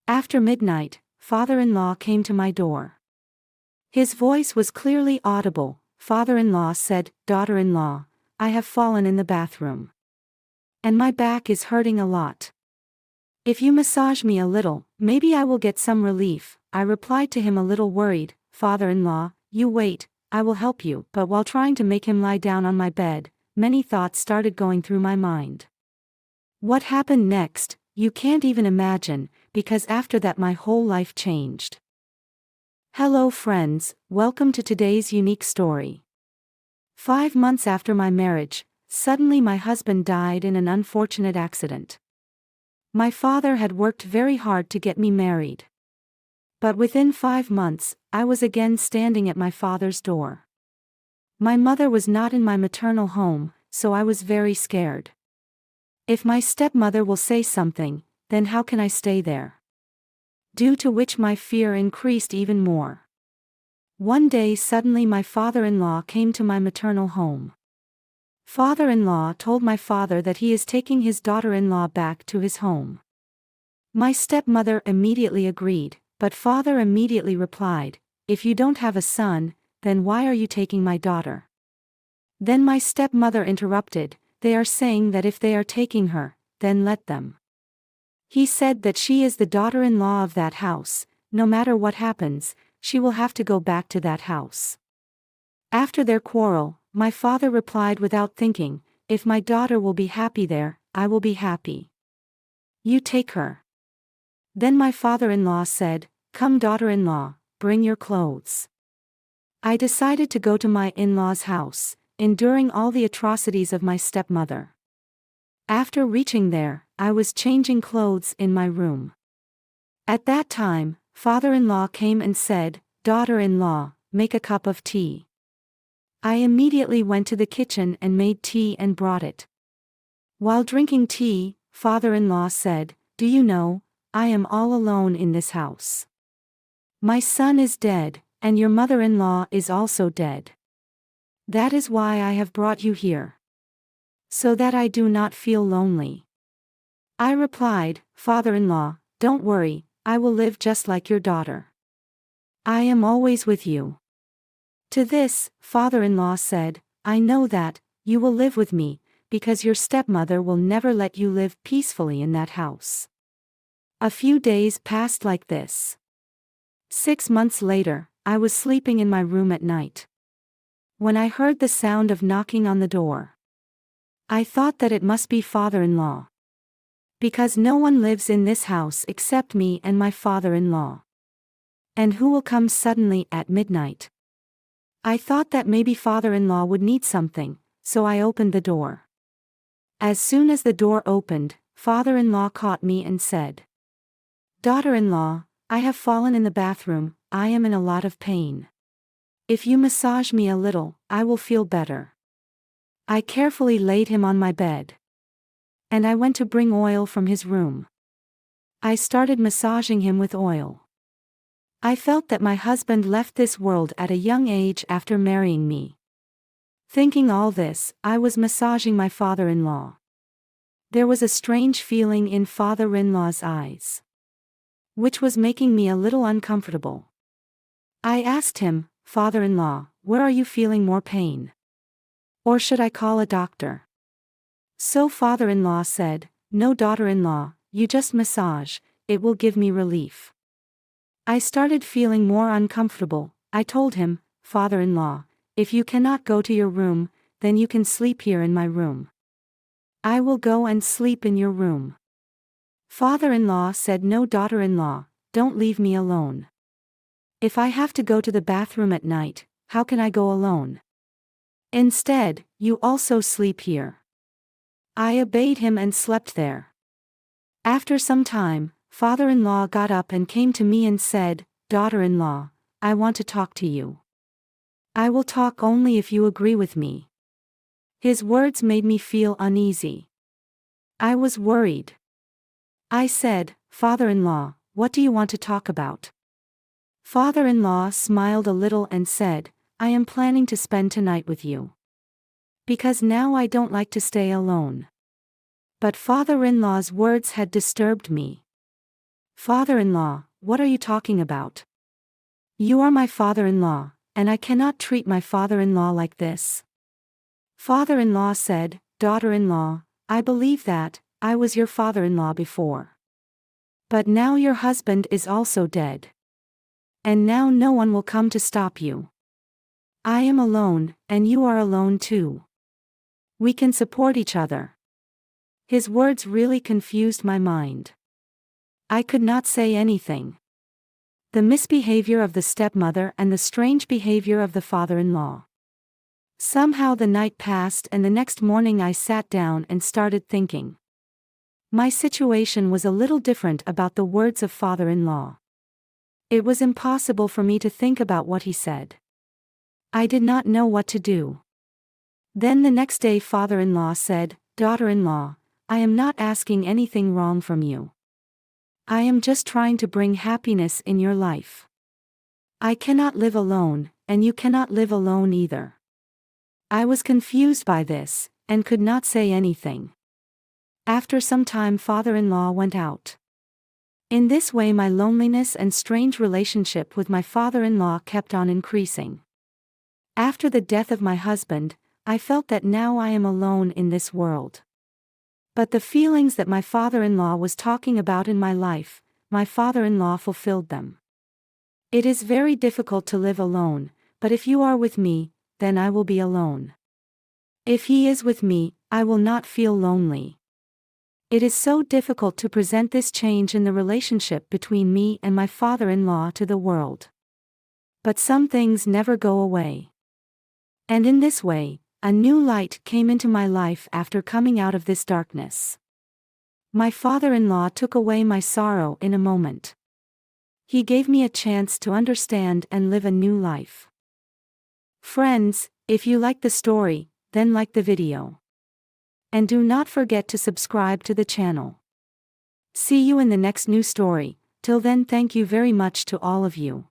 After midnight, father-in-law came to my door. His voice was clearly audible. Father-in-law said, "Daughter-in-law, I have fallen in the bathroom. And my back is hurting a lot. If you massage me a little, maybe I will get some relief." I replied to him a little worried, "Father-in-law, you wait, I will help you." But while trying to make him lie down on my bed, many thoughts started going through my mind. What happened next, you can't even imagine, because after that my whole life changed. Hello friends, welcome to today's unique story. 5 months after my marriage, suddenly my husband died in an unfortunate accident. My father had worked very hard to get me married. But within 5 months, I was again standing at my father's door. My mother was not in my maternal home, so I was very scared. If my stepmother will say something, then how can I stay there? Due to which my fear increased even more. One day suddenly my father-in-law came to my maternal home. Father-in-law told my father that he is taking his daughter-in-law back to his home. My stepmother immediately agreed, but father immediately replied, "If you don't have a son, then why are you taking my daughter?" Then my stepmother interrupted, "They are saying that if they are taking her, then let them. He said that she is the daughter-in-law of that house, no matter what happens, she will have to go back to that house." After their quarrel, my father replied without thinking, "If my daughter will be happy there, I will be happy. You take her." Then my father-in-law said, "Come daughter-in-law, bring your clothes." I decided to go to my in-laws' house, enduring all the atrocities of my stepmother. After reaching there, I was changing clothes in my room. At that time, father-in-law came and said, "Daughter-in-law, make a cup of tea." I immediately went to the kitchen and made tea and brought it. While drinking tea, father-in-law said, "Do you know, I am all alone in this house. My son is dead, and your mother-in-law is also dead. That is why I have brought you here. So that I do not feel lonely." I replied, "Father-in-law, don't worry, I will live just like your daughter. I am always with you." To this, father-in-law said, "I know that, you will live with me, because your stepmother will never let you live peacefully in that house." A few days passed like this. 6 months later, I was sleeping in my room at night, when I heard the sound of knocking on the door. I thought that it must be father-in-law, because no one lives in this house except me and my father-in-law. And who will come suddenly at midnight? I thought that maybe father-in-law would need something, so I opened the door. As soon as the door opened, father-in-law caught me and said, "Daughter-in-law, I have fallen in the bathroom, I am in a lot of pain. If you massage me a little, I will feel better." I carefully laid him on my bed. And I went to bring oil from his room. I started massaging him with oil. I felt that my husband left this world at a young age after marrying me. Thinking all this, I was massaging my father-in-law. There was a strange feeling in father-in-law's eyes, which was making me a little uncomfortable. I asked him, "Father-in-law, where are you feeling more pain? Or should I call a doctor?" So father-in-law said, "No daughter-in-law, you just massage, it will give me relief." I started feeling more uncomfortable. I told him, "Father-in-law, if you cannot go to your room, then you can sleep here in my room. I will go and sleep in your room." Father-in-law said, "No daughter-in-law, don't leave me alone. If I have to go to the bathroom at night, how can I go alone? Instead, you also sleep here." I obeyed him and slept there. After some time, father-in-law got up and came to me and said, "Daughter-in-law, I want to talk to you. I will talk only if you agree with me." His words made me feel uneasy. I was worried. I said, "Father-in-law, what do you want to talk about?" Father-in-law smiled a little and said, "I am planning to spend tonight with you. Because now I don't like to stay alone." But father-in-law's words had disturbed me. Father-in-law, what are you talking about? You are my father-in-law, and I cannot treat my father-in-law like this. Father-in-law said, daughter-in-law, I believe that, I was your father-in-law before. But now your husband is also dead. And now no one will come to stop you. I am alone, and you are alone too. We can support each other. His words really confused my mind. I could not say anything. The misbehavior of the stepmother and the strange behavior of the father-in-law. Somehow the night passed and the next morning I sat down and started thinking. My situation was a little different about the words of father-in-law. It was impossible for me to think about what he said. I did not know what to do. Then the next day father-in-law said, daughter-in-law, I am not asking anything wrong from you. I am just trying to bring happiness in your life. I cannot live alone, and you cannot live alone either. I was confused by this, and could not say anything. After some time father-in-law went out. In this way my loneliness and strange relationship with my father-in-law kept on increasing. After the death of my husband, I felt that now I am alone in this world. But the feelings that my father-in-law was talking about in my life, my father-in-law fulfilled them. It is very difficult to live alone, but if you are with me, then I will be alone. If he is with me, I will not feel lonely. It is so difficult to present this change in the relationship between me and my father-in-law to the world. But some things never go away. And in this way, a new light came into my life after coming out of this darkness. My father-in-law took away my sorrow in a moment. He gave me a chance to understand and live a new life. Friends, if you like the story, then like the video. And do not forget to subscribe to the channel. See you in the next new story. Till then, thank you very much to all of you.